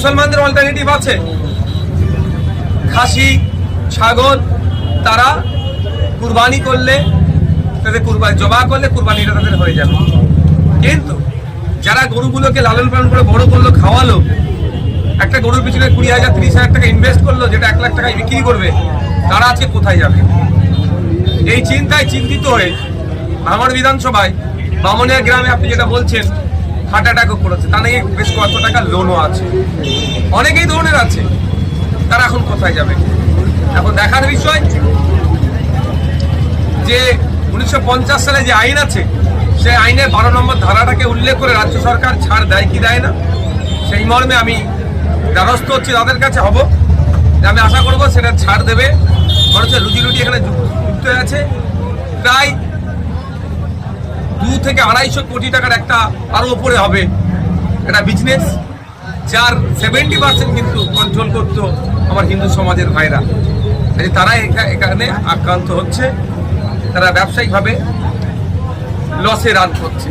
মুসলমানদের অল্টারনেটিভ আছে, খাসি ছাগল তারা কুরবানি করলে, তাদের কুরবানি জবাহ করলে কুরবানিটা তাদের হয়ে যাবে। কিন্তু যারা গরুগুলোকে লালন পালন করে বড় করলো, খাওয়ালো, একটা গরুর পিছনে 20,000 30,000 টাকা ইনভেস্ট করলো, যেটা 1 লাখ টাকায় বিক্রি করবে, তারা আজকে কোথায় যাবে? এই চিন্তায় চিন্তিত হয়ে ভাঙড় বিধানসভায় বামনিয়া গ্রামে আপনি যেটা বলছেন হার্ট অ্যাটাকও করেছে, তা নাকি বেশ কত টাকা লোনও আছে, অনেকেই ধরনের আছে, তারা এখন কোথায় যাবে? এখন দেখার বিষয় যে 1950 সালে যে আইন আছে, সেই আইনের 12 নম্বর ধারাটাকে উল্লেখ করে রাজ্য সরকার ছাড় দেয় কি দেয় না, সেই মর্মে আমি দ্বারস্থ হচ্ছি তাদের কাছে হব, আমি আশা করবো সেটা ছাড় দেবে। মানুষের রুজি রুটি এখানে যুক্ত আছে, প্রায় 2 থেকে 250 কোটি টাকার একটা আরো উপরে হবে একটা বিজনেস, যার 70% কিন্তু কন্ট্রোল করতো আমার হিন্দু সমাজের ভাইরা। তারা এখানে আক্রান্ত হচ্ছে, তারা ব্যবসায়িকভাবে লসে রান করছে।